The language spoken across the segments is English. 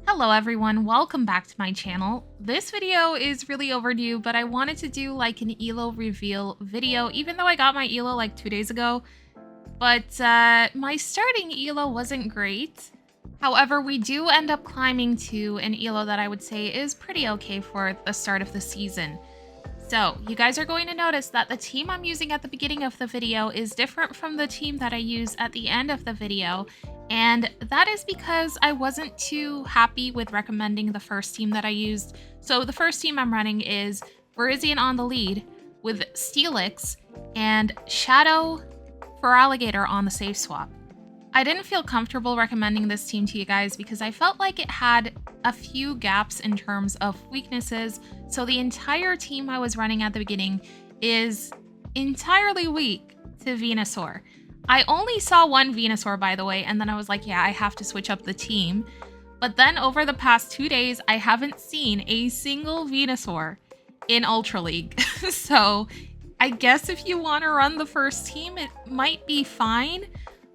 Hello everyone, welcome back to my channel. This video is really overdue, but I wanted to do like an ELO reveal video, even though I got my ELO like 2 days ago. But my starting ELO wasn't great. However, we do end up climbing to an ELO that I would say is pretty okay for the start of the season. So, you guys are going to notice that the team I'm using at the beginning of the video is different from the team that I use at the end of the video. And that is because I wasn't too happy with recommending the first team that I used. So the first team I'm running is Virizion on the lead with Steelix and Shadow Feraligatr on the safe swap. I didn't feel comfortable recommending this team to you guys because I felt like it had a few gaps in terms of weaknesses. So the entire team I was running at the beginning is entirely weak to Venusaur. I only saw one Venusaur, by the way, and then I was like, yeah, I have to switch up the team. But then over the past 2 days, I haven't seen a single Venusaur in Ultra League. So I guess if you want to run the first team, it might be fine.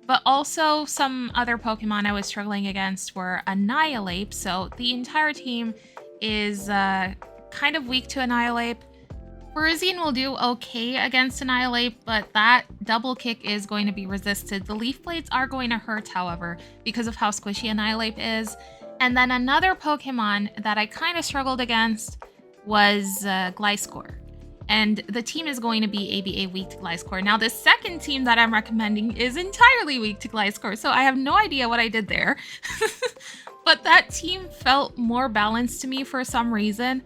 But also some other Pokemon I was struggling against were Annihilate. So the entire team is kind of weak to Annihilate. Virizion will do okay against Annihilate, but that double kick is going to be resisted. The Leaf Blades are going to hurt, however, because of how squishy Annihilate is. And then another Pokemon that I kind of struggled against was Gliscor. And the team is going to be ABA weak to Gliscor. Now, the second team that I'm recommending is entirely weak to Gliscor, so I have no idea what I did there. But that team felt more balanced to me for some reason.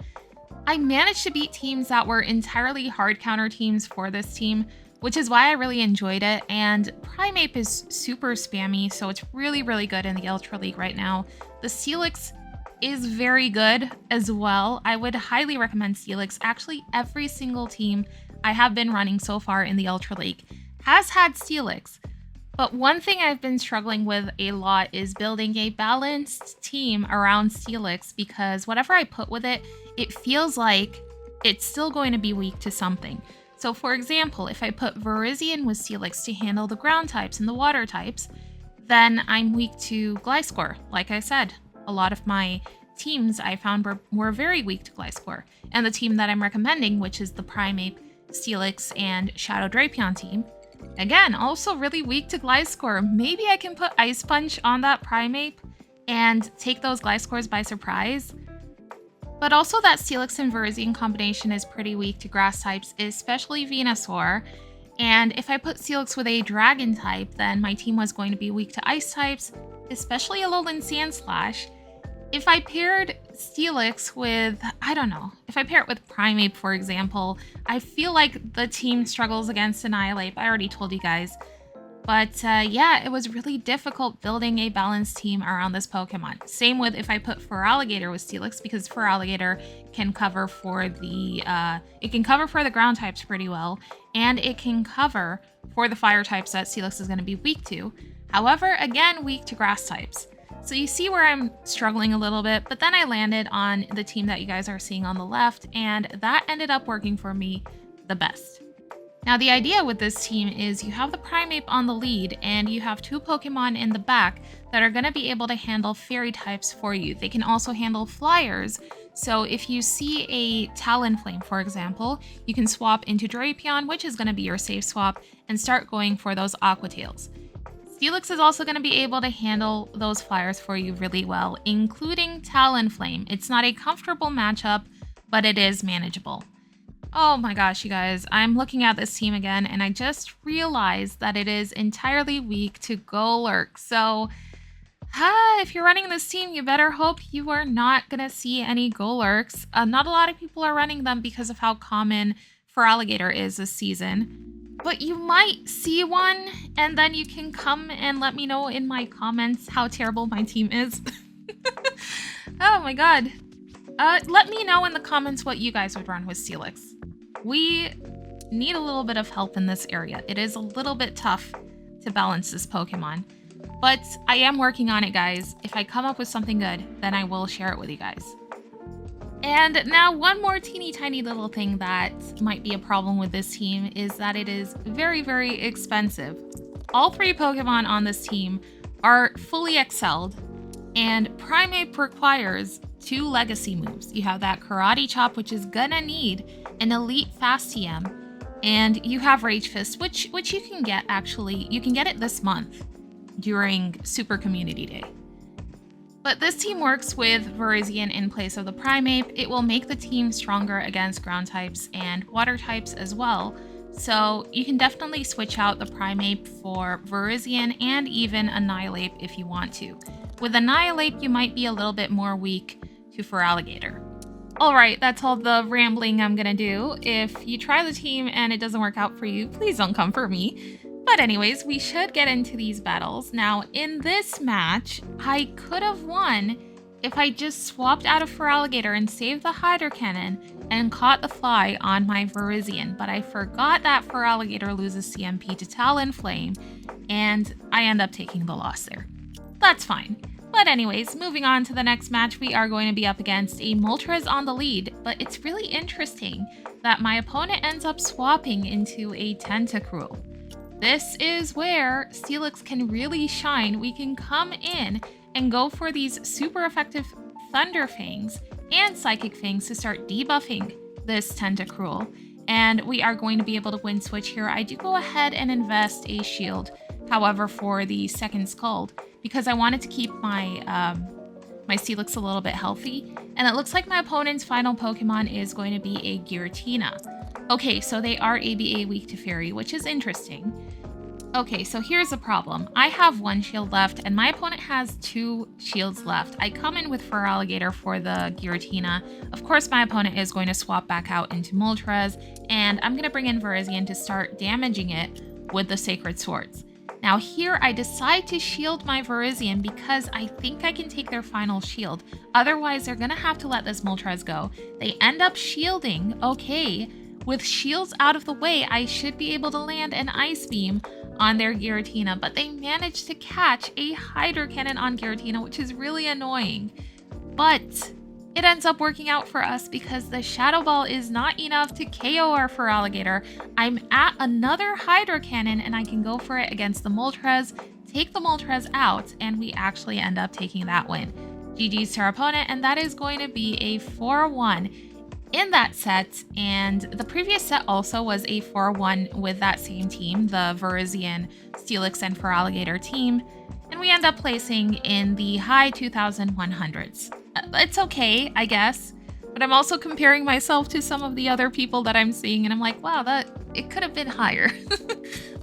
I managed to beat teams that were entirely hard counter teams for this team, which is why I really enjoyed it. And Primeape is super spammy, so it's really, really good in the Ultra League right now. The Steelix is very good as well. I would highly recommend Steelix. Actually, every single team I have been running so far in the Ultra League has had Steelix. But one thing I've been struggling with a lot is building a balanced team around Steelix, because whatever I put with it, it feels like it's still going to be weak to something. So for example, if I put Virizion with Steelix to handle the ground types and the water types, then I'm weak to Gliscor. Like I said, a lot of my teams I found were very weak to Gliscor. And the team that I'm recommending, which is the Primeape, Steelix, and Shadow Drapion team, again, also really weak to Gliscor. Maybe I can put Ice Punch on that Primeape and take those Gliscors by surprise. But also that Steelix and Virizion combination is pretty weak to grass types, especially Venusaur. And if I put Steelix with a Dragon type, then my team was going to be weak to ice types, especially Alolan Sandslash. If I paired Steelix with, I don't know, if I pair it with Primeape, for example, I feel like the team struggles against Annihilate. I already told you guys. But yeah, it was really difficult building a balanced team around this Pokemon. Same with if I put Feraligatr with Steelix, because Feraligatr can cover for the ground types pretty well, and it can cover for the fire types that Steelix is going to be weak to. However, again, weak to grass types. So you see where I'm struggling a little bit, but then I landed on the team that you guys are seeing on the left, and that ended up working for me the best. Now, the idea with this team is you have the Primeape on the lead, and you have 2 Pokemon in the back that are going to be able to handle fairy types for you. They can also handle flyers. So if you see a Talonflame, for example, you can swap into Drapion, which is going to be your safe swap, and start going for those Aqua Tails. Steelix is also going to be able to handle those flyers for you really well, including Talonflame. It's not a comfortable matchup, but it is manageable. Oh my gosh, you guys, I'm looking at this team again, and I just realized that it is entirely weak to Golurk. So, if you're running this team, you better hope you are not going to see any Golurks. Not a lot of people are running them because of how common Feraligatr is this season. But you might see one, and then you can come and let me know in my comments how terrible my team is. Oh my god. Let me know in the comments what you guys would run with Steelix. We need a little bit of help in this area. It is a little bit tough to balance this Pokemon, but I am working on it, guys. If I come up with something good, then I will share it with you guys. And now one more teeny tiny little thing that might be a problem with this team is that it is very, very expensive. All 3 Pokemon on this team are fully excelled, And Primeape requires 2 legacy moves. You have that Karate Chop, which is gonna need an elite fast TM, and you have Rage Fist, which you can get actually. You can get it this month during Super Community Day. But this team works with Virizion in place of the Primeape. It will make the team stronger against ground types and water types as well. So you can definitely switch out the Primeape for Virizion and even Annihilate if you want to. With Annihilate, you might be a little bit more weak to Feraligatr. Alright, that's all the rambling I'm gonna do. If you try the team and it doesn't work out for you, please don't come for me. But anyways, we should get into these battles. Now, in this match, I could have won if I just swapped out of Feraligatr and saved the Hydro Cannon and caught the fly on my Virizion, but I forgot that Feraligatr loses CMP to Talonflame, and I end up taking the loss there. That's fine. But anyways, moving on to the next match, we are going to be up against a Moltres on the lead, but it's really interesting that my opponent ends up swapping into a Tentacruel. This is where Steelix can really shine. We can come in and go for these super effective Thunder Fangs and Psychic Fangs to start debuffing this Tentacruel. And we are going to be able to win switch here. I do go ahead and invest a shield, however, for the second Scald, because I wanted to keep my my Steelix a little bit healthy. And it looks like my opponent's final Pokemon is going to be a Giratina. Okay, so they are ABA weak to Fairy, which is interesting. Okay, so here's the problem. I have 1 shield left, and my opponent has 2 shields left. I come in with Feraligatr for the Giratina. Of course, my opponent is going to swap back out into Moltres, and I'm going to bring in Virizion to start damaging it with the Sacred Swords. Now here, I decide to shield my Virizion because I think I can take their final shield. Otherwise, they're going to have to let this Moltres go. They end up shielding. Okay, with shields out of the way, I should be able to land an Ice Beam on their Giratina, but they managed to catch a Hydro Cannon on Giratina, which is really annoying. But it ends up working out for us because the Shadow Ball is not enough to KO our Feraligatr. I'm at another Hydro Cannon and I can go for it against the Moltres, take the Moltres out, and we actually end up taking that win. GG's to our opponent, and that is going to be a 4-1 in that set, and the previous set also was a 4-1 with that same team, the Virizion, Steelix, and Feraligatr team, and we end up placing in the high 2100s. It's okay, I guess, but I'm also comparing myself to some of the other people that I'm seeing, and I'm like, wow, it could have been higher.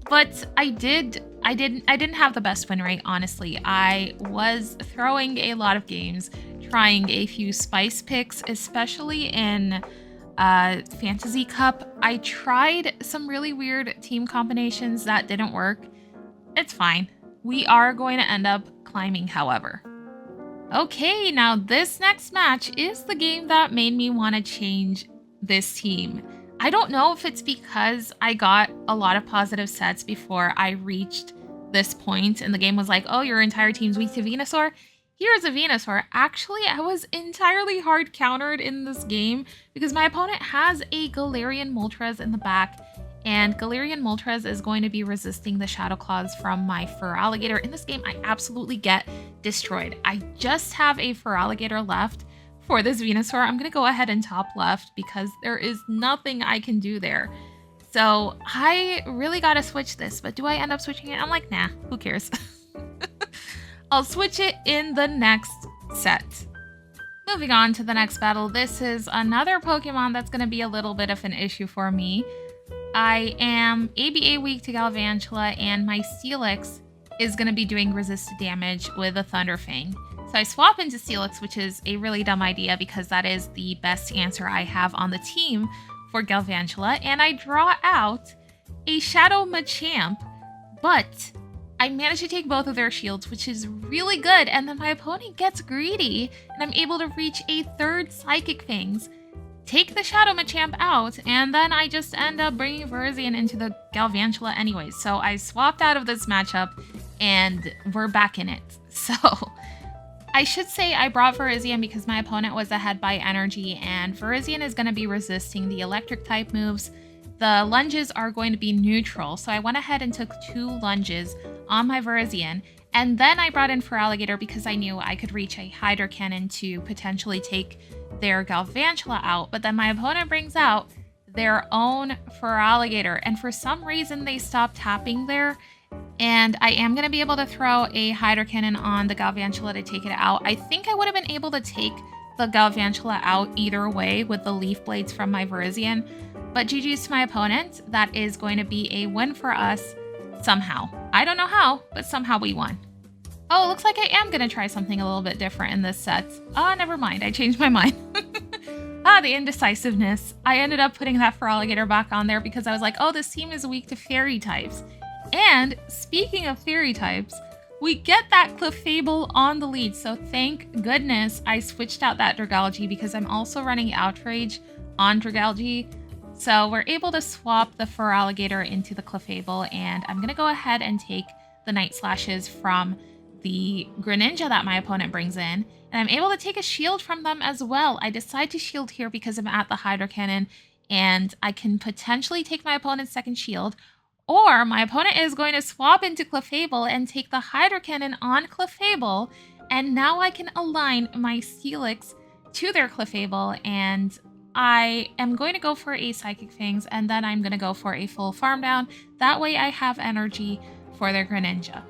But I didn't have the best win rate, honestly. I was throwing a lot of games, trying a few spice picks, especially in Fantasy Cup. I tried some really weird team combinations that didn't work. It's fine. We are going to end up climbing, however. Okay, now this next match is the game that made me want to change this team. I don't know if it's because I got a lot of positive sets before I reached this point and the game was like, oh, your entire team's weak to Venusaur. Here's a Venusaur. Actually, I was entirely hard countered in this game because my opponent has a Galarian Moltres in the back, and Galarian Moltres is going to be resisting the Shadow Claws from my Feraligatr. In this game, I absolutely get destroyed. I just have a Feraligatr left for this Venusaur. I'm going to go ahead and top left because there is nothing I can do there. So I really got to switch this, but do I end up switching it? I'm like, nah, who cares? I'll switch it in the next set. Moving on to the next battle, this is another Pokemon that's going to be a little bit of an issue for me. I am ABA weak to Galvantula, and my Steelix is going to be doing resisted damage with a Thunder Fang. So I swap into Steelix, which is a really dumb idea because that is the best answer I have on the team for Galvantula, and I draw out a Shadow Machamp, but I managed to take both of their shields, which is really good, and then my opponent gets greedy, and I'm able to reach a third Psychic Fangs, take the Shadow Machamp out, and then I just end up bringing Virizion into the Galvantula anyways. So I swapped out of this matchup, and we're back in it. So I should say I brought Virizion because my opponent was ahead by energy, and Virizion is going to be resisting the electric type moves. The lunges are going to be neutral, so I went ahead and took 2 lunges on my Virizion, And then I brought in Feraligatr because I knew I could reach a Hydro Cannon to potentially take their Galvantula out. But then my opponent brings out their own Feraligatr. And for some reason, they stopped tapping there. And I am going to be able to throw a Hydro Cannon on the Galvantula to take it out. I think I would have been able to take the Galvantula out either way with the Leaf Blades from my Virizion. But GG's to my opponent. That is going to be a win for us somehow. I don't know how, but somehow we won. Oh, it looks like I am going to try something a little bit different in this set. Oh, never mind. I changed my mind. The indecisiveness. I ended up putting that Feraligatr back on there because I was like, oh, this team is weak to fairy types. And speaking of fairy types, we get that Clefable on the lead. So thank goodness I switched out that Dragalge because I'm also running Outrage on Dragalge. So we're able to swap the Feraligatr into the Clefable, and I'm going to go ahead and take the Night Slashes from the Greninja that my opponent brings in, and I'm able to take a shield from them as well. I decide to shield here because I'm at the Hydro Cannon, and I can potentially take my opponent's second shield, or my opponent is going to swap into Clefable and take the Hydro Cannon on Clefable, and now I can align my Steelix to their Clefable, and I am going to go for a Psychic Fangs, and then I'm going to go for a full farm down. That way I have energy for their Greninja.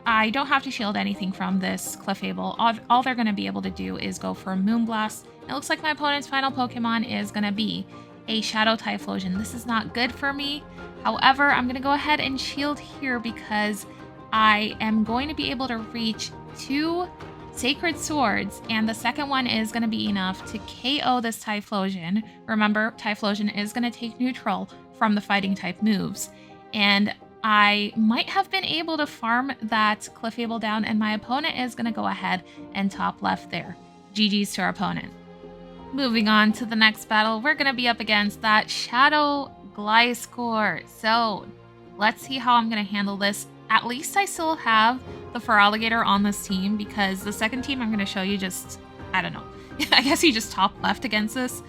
I don't have to shield anything from this Clefable. All they're going to be able to do is go for a Moonblast. It looks like my opponent's final Pokemon is going to be a Shadow Typhlosion. This is not good for me. However, I'm going to go ahead and shield here because I am going to be able to reach 2 Sacred Swords, and the second one is going to be enough to KO this Typhlosion. Remember, Typhlosion is going to take neutral from the fighting type moves, and I might have been able to farm that Clefable down, and my opponent is going to go ahead and top left there. GG's to our opponent. Moving on to the next battle, we're going to be up against that Shadow Gliscor. So let's see how I'm going to handle this. At least I still have the Feraligatr on this team, because the second team I'm going to show you just, I don't know. I guess you just top left against this.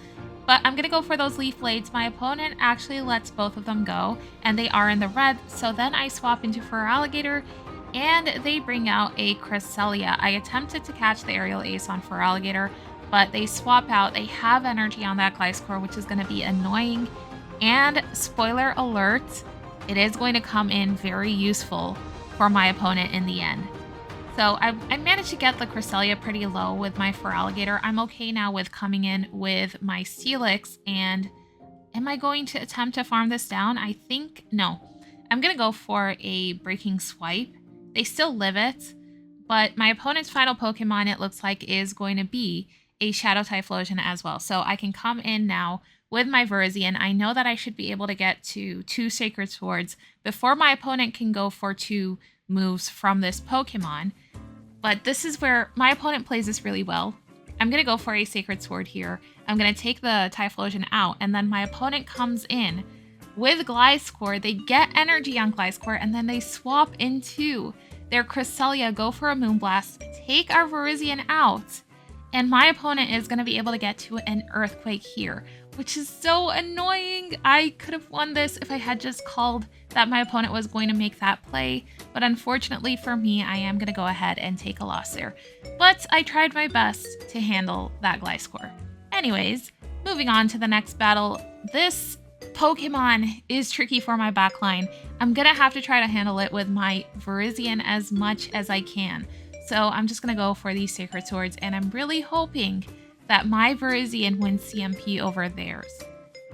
But I'm going to go for those Leaf Blades. My opponent actually lets both of them go, and they are in the red. So then I swap into Feraligatr, and they bring out a Cresselia. I attempted to catch the Aerial Ace on Feraligatr, but they swap out. They have energy on that Gliscor, which is going to be annoying. And spoiler alert, it is going to come in very useful for my opponent in the end. So I managed to get the Cresselia pretty low with my Feraligatr. I'm okay now with coming in with my Steelix, and am I going to attempt to farm this down? I think, no. I'm going to go for a Breaking Swipe. They still live it, but my opponent's final Pokemon, it looks like, is going to be a Shadow Typhlosion as well. So I can come in now with my Virizion. I know that I should be able to get to 2 Sacred Swords before my opponent can go for 2 moves from this Pokemon. But this is where my opponent plays this really well. I'm going to go for a Sacred Sword here. I'm going to take the Typhlosion out, and then my opponent comes in with Gliscor. They get energy on Gliscor, and then they swap into their Cresselia, go for a Moonblast, take our Virizion out, and my opponent is going to be able to get to an Earthquake here, which is so annoying. I could have won this if I had just called that my opponent was going to make that play, but unfortunately for me, I am going to go ahead and take a loss there. But I tried my best to handle that Gliscor. Anyways, moving on to the next battle. This Pokemon is tricky for my backline. I'm going to have to try to handle it with my Virizion as much as I can. So I'm just going to go for these Sacred Swords, and I'm really hoping that my Virizion wins CMP over theirs.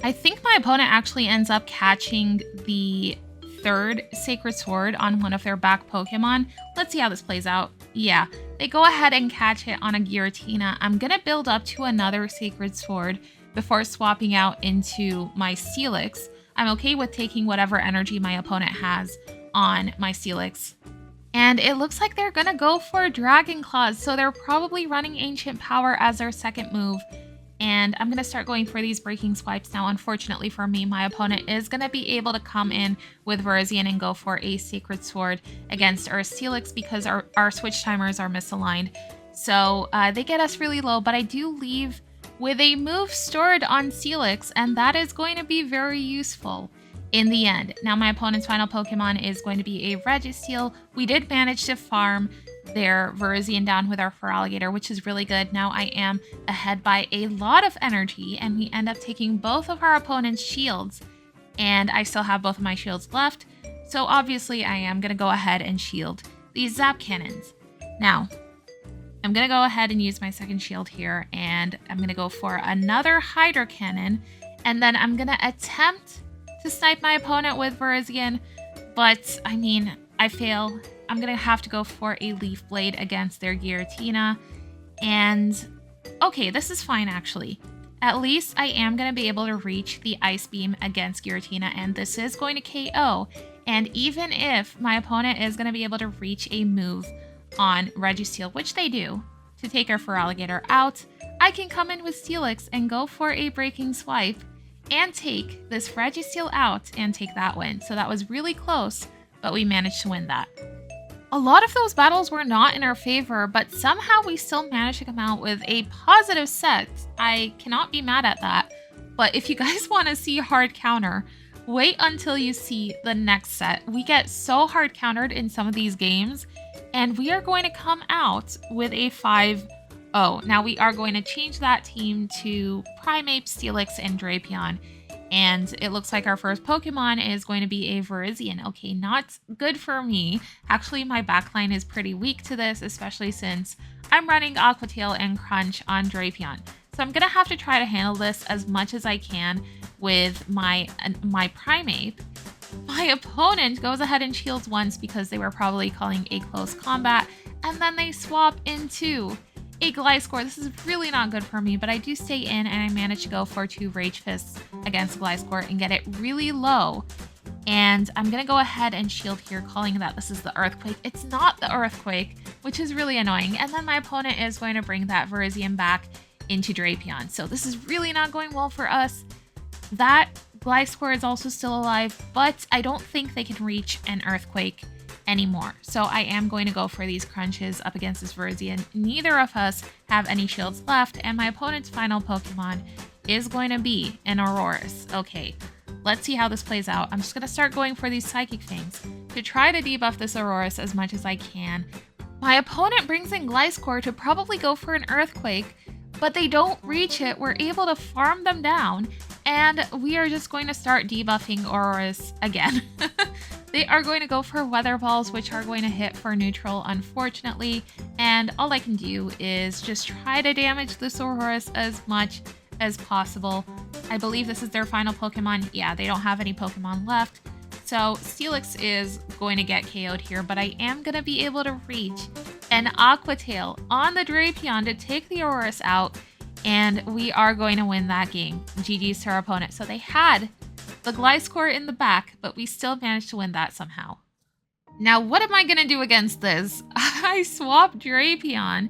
I think my opponent actually ends up catching the 3rd Sacred Sword on one of their back Pokemon. Let's see how this plays out. Yeah, they go ahead and catch it on a Giratina. I'm going to build up to another Sacred Sword before swapping out into my Steelix. I'm okay with taking whatever energy my opponent has on my Steelix. And it looks like they're going to go for Dragon Claws, so they're probably running Ancient Power as their second move. And I'm going to start going for these Breaking Swipes now. Unfortunately for me, my opponent is going to be able to come in with Virizion and go for a Sacred Sword against our Steelix because our switch timers are misaligned. So they get us really low, but I do leave with a move stored on Steelix, and that is going to be very useful. in the end. Now my opponent's final Pokemon is going to be a Registeel. We did manage to farm their Virizion down with our Feraligatr, which is really good. Now I am ahead by a lot of energy, and we end up taking both of our opponent's shields, and I still have both of my shields left. So obviously I am going to go ahead and shield these Zap Cannons. Now, I'm going to go ahead and use my second shield here, and I'm going to go for another Hydro Cannon, and then I'm going to attempt to snipe my opponent with Virizion, but I mean, I fail. I'm going to have to go for a Leaf Blade against their Giratina, and okay, this is fine actually. At least I am going to be able to reach the Ice Beam against Giratina, and this is going to KO. And even if my opponent is going to be able to reach a move on Registeel, which they do, to take our Feraligatr out, I can come in with Steelix and go for a Breaking Swipe and take this Registeel out and take that win. So that was really close, but we managed to win that. A lot of those battles were not in our favor, but somehow we still managed to come out with a positive set. I cannot be mad at that. But if you guys want to see hard counter, wait until you see the next set. We get so hard countered in some of these games, and we are going to come out with a 5-0. Now we are going to change that team to Primeape, Steelix, and Drapion. And it looks like our first Pokemon is going to be a Virizion. Okay, not good for me. Actually, my backline is pretty weak to this, especially since I'm running Aqua Tail and Crunch on Drapion. So I'm going to have to try to handle this as much as I can with my Primeape. My opponent goes ahead and shields once because they were probably calling a close combat, and then they swap into a Gliscor. This is really not good for me, but I do stay in, and I manage to go for 2 Rage Fists against Gliscor and get it really low. And I'm going to go ahead and shield here, calling that this is the Earthquake. It's not the Earthquake, which is really annoying. And then my opponent is going to bring that Virizion back into Drapion. So this is really not going well for us. That Gliscor is also still alive, but I don't think they can reach an Earthquake anymore. So I am going to go for these crunches up against this Virizion. Neither of us have any shields left, and my opponent's final Pokemon is going to be an Aurorus. Okay, let's see how this plays out. I'm just going to start going for these Psychic Fangs to try to debuff this Aurorus as much as I can. My opponent brings in Gliscor to probably go for an Earthquake, but they don't reach it. We're able to farm them down, and we are just going to start debuffing Aurorus again. They are going to go for Weather Balls, which are going to hit for neutral, unfortunately, and all I can do is just try to damage this Aurorus as much as possible. I believe this is their final Pokemon. Yeah, they don't have any Pokemon left, so Steelix is going to get KO'd here, but I am going to be able to reach an Aqua Tail on the Drapion to take the Aurorus out, and we are going to win that game. GG's to our opponent. So they had the Gliscor in the back, but we still managed to win that somehow. Now, what am I going to do against this? I swapped Drapion,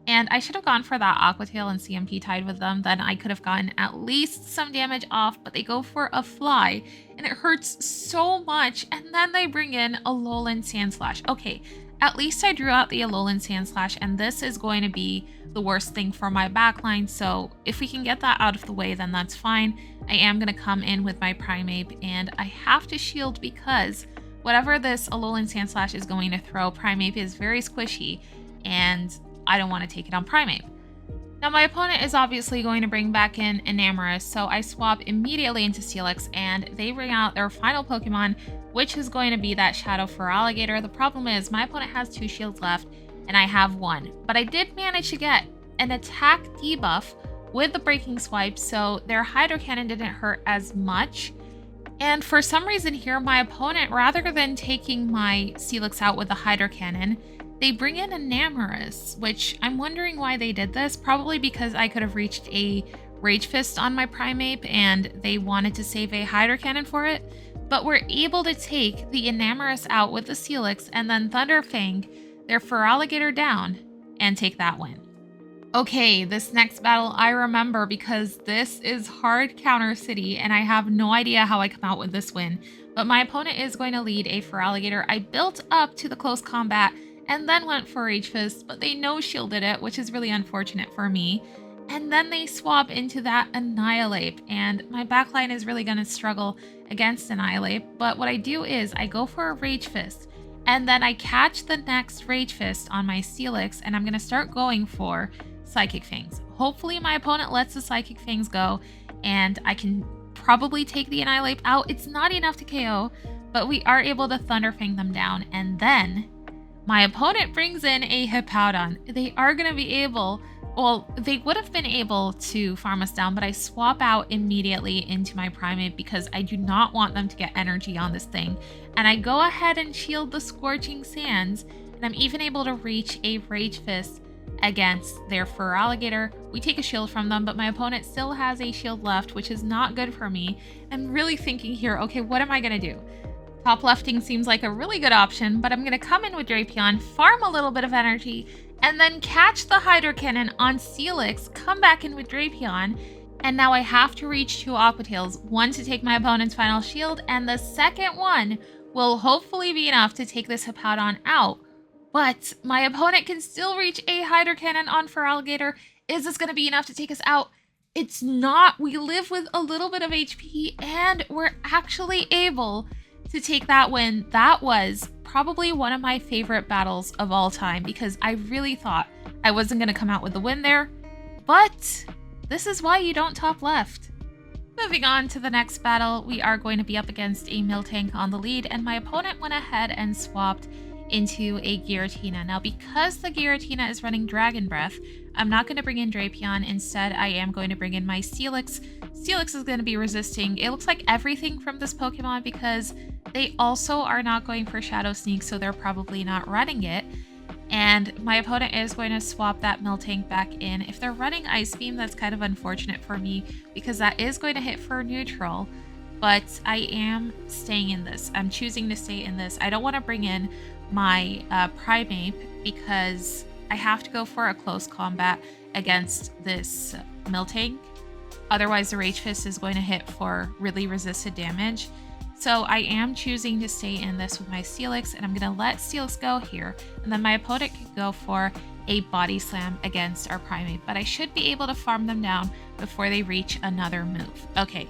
and I should have gone for that Aqua Tail and CMP tied with them. Then I could have gotten at least some damage off, but they go for a Fly, and it hurts so much. And then they bring in a Alolan Sandslash. Okay, at least I drew out the Alolan Sandslash, and this is going to be the worst thing for my backline. So if we can get that out of the way, then that's fine. I am going to come in with my Primeape, and I have to shield because whatever this Alolan Sandslash is going to throw, Primeape is very squishy, and I don't want to take it on Primeape. Now my opponent is obviously going to bring back in Enamorus, so I swap immediately into Steelix, and they bring out their final Pokemon, which is going to be that Shadow Feraligatr. The problem is my opponent has 2 shields left, and I have 1. But I did manage to get an attack debuff with the Breaking Swipe, so their Hydro Cannon didn't hurt as much. And for some reason here, my opponent, rather than taking my Steelix out with the Hydro Cannon, they bring in Enamorus, which I'm wondering why they did this. Probably because I could have reached a Rage Fist on my Primeape, and they wanted to save a Hydro Cannon for it. But we're able to take the Enamorus out with the Steelix, and then Thunderfang their Feraligatr down and take that win. Okay, this next battle I remember because this is hard counter city, and I have no idea how I come out with this win. But my opponent is going to lead a Feraligatr. I built up to the close combat and then went for Rage Fist, but they no-shielded it, which is really unfortunate for me. and then they swap into that Annihilate, and my backline is really going to struggle against Annihilate. But what I do is I go for a Rage Fist, and then I catch the next Rage Fist on my Steelix, and I'm going to start going for Psychic Fangs. Hopefully my opponent lets the Psychic Fangs go, and I can probably take the Annihilate out. It's not enough to KO, but we are able to Thunder Fang them down, and then my opponent brings in a Hippowdon. They are going to be able, well, they would have been able to farm us down, but I swap out immediately into my Primate because I do not want them to get energy on this thing. And I go ahead and shield the Scorching Sands, and I'm even able to reach a Rage Fist against their Fur Alligator. We take a shield from them, but my opponent still has a shield left, which is not good for me. I'm really thinking here, okay, what am I going to do? Top lefting seems like a really good option, but I'm going to come in with Drapion, farm a little bit of energy, and then catch the Hydro Cannon on Steelix, come back in with Drapion, and now I have to reach 2 Aqua Tails, one to take my opponent's final shield, and the second one will hopefully be enough to take this Hippowdon out. But my opponent can still reach a Hydro Cannon on Fur Alligator. Is this going to be enough to take us out? It's not. We live with a little bit of HP, and we're actually able to take that win. That was probably one of my favorite battles of all time because I really thought I wasn't going to come out with the win there. But this is why you don't top left. Moving on to the next battle, we are going to be up against a Miltank on the lead, and my opponent went ahead and swapped into a Giratina. Now, because the Giratina is running Dragon Breath, I'm not going to bring in Drapion. Instead, I am going to bring in my Steelix. Steelix is going to be resisting, it looks like, everything from this Pokemon because they also are not going for Shadow Sneak, so they're probably not running it. And my opponent is going to swap that Miltank back in. If they're running Ice Beam, that's kind of unfortunate for me because that is going to hit for neutral. But I am staying in this. I'm choosing to stay in this. I don't want to bring in my Primate because I have to go for a close combat against this Miltank. Otherwise, the Rage Fist is going to hit for really resisted damage. So I am choosing to stay in this with my Steelix, and I'm going to let Steelix go here. And then my opponent can go for a Body Slam against our Primate. But I should be able to farm them down before they reach another move. Okay,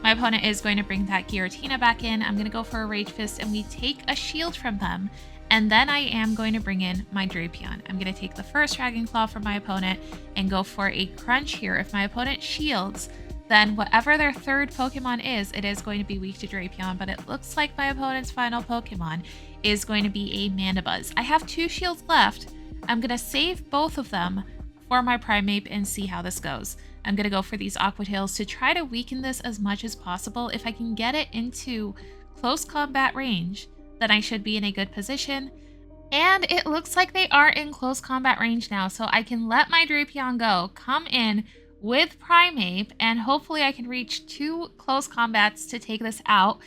my opponent is going to bring that Giratina back in. I'm going to go for a Rage Fist, and we take a shield from them. And then I am going to bring in my Drapion. I'm going to take the first Dragon Claw from my opponent and go for a Crunch here. If my opponent shields, then whatever their third Pokemon is, it is going to be weak to Drapion. But it looks like my opponent's final Pokemon is going to be a Mandibuzz. I have 2 shields left. I'm going to save both of them for my Primate and see how this goes. I'm going to go for these Aqua Tails to try to weaken this as much as possible. If I can get it into close combat range, then I should be in a good position. And it looks like they are in close combat range now, so I can let my Drapion go, come in with Primeape, and hopefully I can reach 2 close combats to take this out.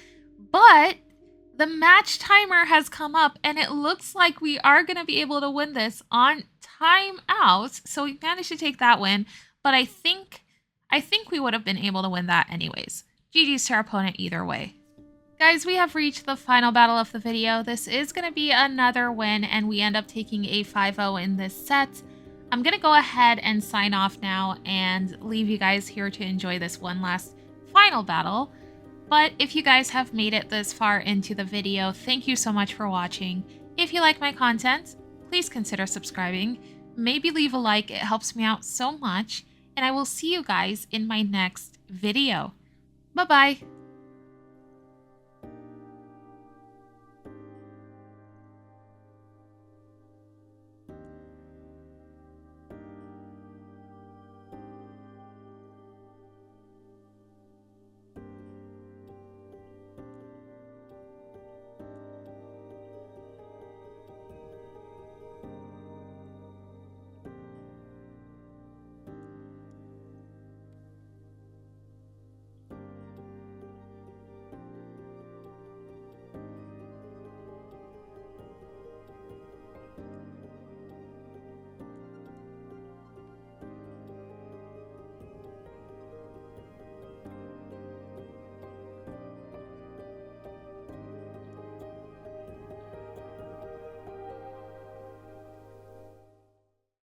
But the match timer has come up, and it looks like we are going to be able to win this on timeout. So we managed to take that win, but I think we would have been able to win that anyways. GG's to our opponent either way. Guys, we have reached the final battle of the video. This is going to be another win, and we end up taking a 5-0 in this set. I'm going to go ahead and sign off now and leave you guys here to enjoy this one last final battle. But if you guys have made it this far into the video, thank you so much for watching. If you like my content, please consider subscribing. Maybe leave a like, it helps me out so much. And I will see you guys in my next video. Bye-bye.